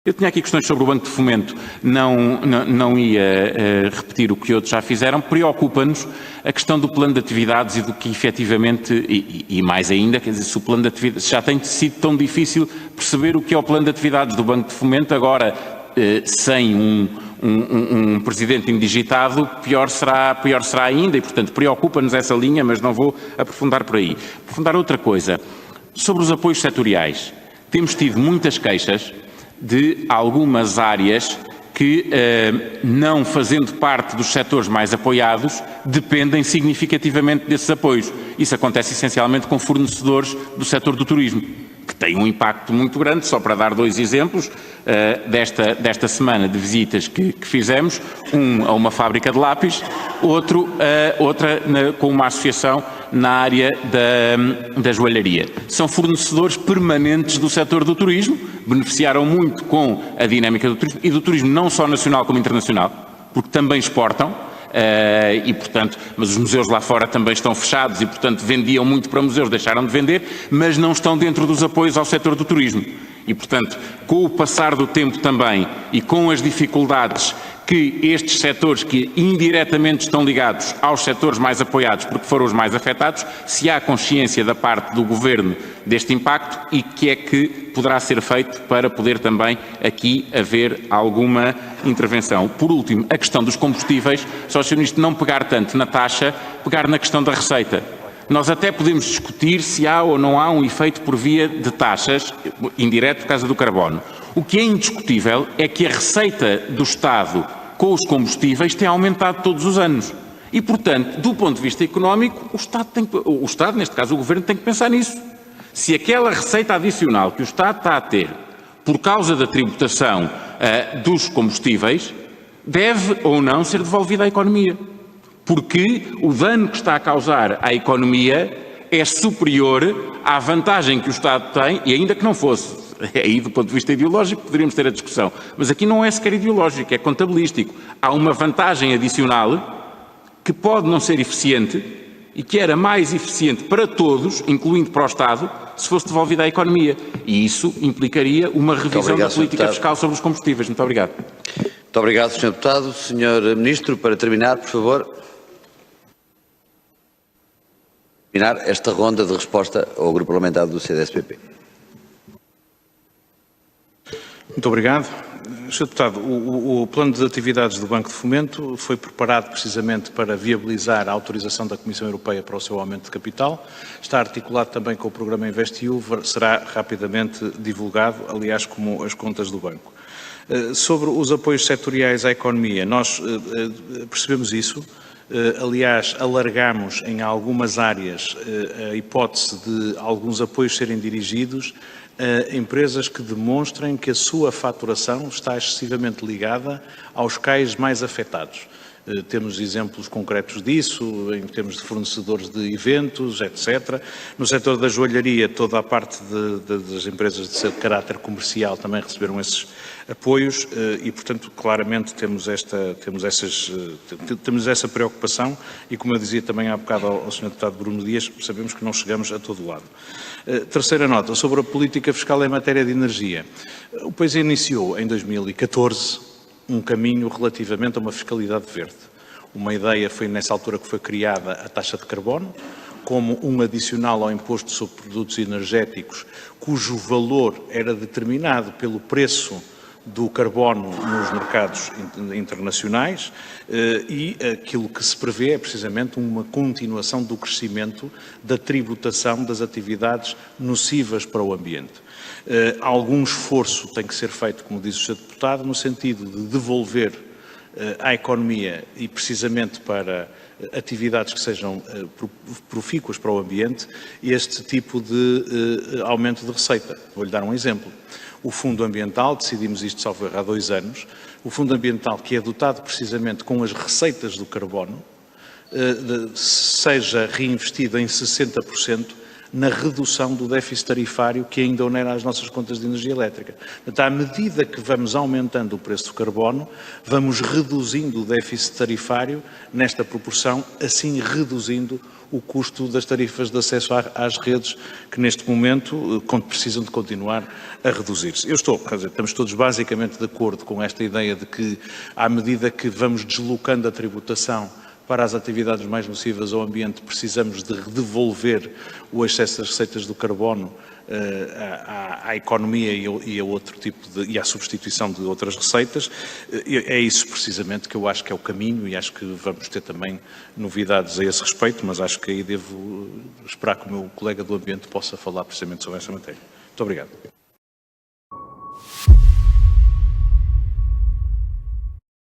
Eu tinha aqui questões sobre o Banco de Fomento, não ia repetir o que outros já fizeram. Preocupa-nos a questão do plano de atividades e do que efetivamente, e mais ainda, quer dizer, se o plano de atividades já tem sido tão difícil perceber o que é o plano de atividades do Banco de Fomento, agora sem um presidente indigitado, pior será ainda e, portanto, preocupa-nos essa linha, mas não vou aprofundar por aí. Aprofundar outra coisa, sobre os apoios setoriais. Temos tido muitas queixas de algumas áreas que, não fazendo parte dos setores mais apoiados, dependem significativamente desses apoios. Isso acontece essencialmente com fornecedores do setor do turismo, que têm um impacto muito grande. Só para dar 2 exemplos, desta semana de visitas que fizemos, um a uma fábrica de lápis, outra com uma associação na área da joalharia. São fornecedores permanentes do setor do turismo, beneficiaram muito com a dinâmica do turismo, e do turismo não só nacional como internacional, porque também exportam, e portanto, mas os museus lá fora também estão fechados e portanto vendiam muito para museus, deixaram de vender, mas não estão dentro dos apoios ao setor do turismo. E portanto, com o passar do tempo também e com as dificuldades que estes setores que indiretamente estão ligados aos setores mais apoiados porque foram os mais afetados, se há consciência da parte do Governo deste impacto e que é que poderá ser feito para poder também aqui haver alguma intervenção. Por último, a questão dos combustíveis, só se isto não pegar tanto na taxa, pegar na questão da receita. Nós até podemos discutir se há ou não há um efeito por via de taxas, indireto por causa do carbono. O que é indiscutível é que a receita do Estado com os combustíveis tem aumentado todos os anos. E, portanto, do ponto de vista económico, o Estado, neste caso o Governo, tem que pensar nisso. Se aquela receita adicional que o Estado está a ter por causa da tributação dos combustíveis deve ou não ser devolvida à economia. Porque o dano que está a causar à economia é superior à vantagem que o Estado tem, e ainda que não fosse. Aí, do ponto de vista ideológico, poderíamos ter a discussão. Mas aqui não é sequer ideológico, é contabilístico. Há uma vantagem adicional que pode não ser eficiente e que era mais eficiente para todos, incluindo para o Estado, se fosse devolvida à economia. E isso implicaria uma revisão da política fiscal sobre os combustíveis. Muito obrigado. Muito obrigado, Sr. Deputado. Sr. Ministro, para terminar, por favor. Terminar esta ronda de resposta ao Grupo Parlamentar do CDS-PP. Muito obrigado. Sr. Deputado, o plano de atividades do Banco de Fomento foi preparado precisamente para viabilizar a autorização da Comissão Europeia para o seu aumento de capital. Está articulado também com o programa InvestEU, será rapidamente divulgado, aliás, como as contas do banco. Sobre os apoios setoriais à economia, nós percebemos isso. Aliás, alargamos em algumas áreas a hipótese de alguns apoios serem dirigidos a empresas que demonstrem que a sua faturação está excessivamente ligada aos cais mais afetados. Temos exemplos concretos disso, em termos de fornecedores de eventos, etc. No setor da joalharia, toda a parte das empresas de caráter comercial também receberam esses apoios e, portanto, claramente temos essa preocupação e, como eu dizia também há bocado ao Sr. Deputado Bruno Dias, sabemos que não chegamos a todo lado. Terceira nota, sobre a política fiscal em matéria de energia. O país iniciou em 2014 um caminho relativamente a uma fiscalidade verde. Uma ideia foi nessa altura que foi criada a taxa de carbono, como um adicional ao imposto sobre produtos energéticos, cujo valor era determinado pelo preço do carbono nos mercados internacionais e aquilo que se prevê é precisamente uma continuação do crescimento da tributação das atividades nocivas para o ambiente. Algum esforço tem que ser feito, como diz o Sr. Deputado, no sentido de devolver à economia e precisamente para atividades que sejam profícuas para o ambiente este tipo de aumento de receita. Vou-lhe dar um exemplo. O Fundo Ambiental, decidimos isto salvo erro há 2 anos, o Fundo Ambiental que é dotado precisamente com as receitas do carbono, seja reinvestido em 60% na redução do déficit tarifário que ainda onera as nossas contas de energia elétrica. Portanto, à medida que vamos aumentando o preço do carbono, vamos reduzindo o déficit tarifário nesta proporção, assim reduzindo o custo das tarifas de acesso às redes, que neste momento precisam de continuar a reduzir-se. Estamos todos basicamente de acordo com esta ideia de que, à medida que vamos deslocando a tributação para as atividades mais nocivas ao ambiente, precisamos de devolver o excesso das receitas do carbono à economia e à substituição de outras receitas. É isso precisamente que eu acho que é o caminho, e acho que vamos ter também novidades a esse respeito, mas acho que aí devo esperar que o meu colega do ambiente possa falar precisamente sobre essa matéria. Muito obrigado.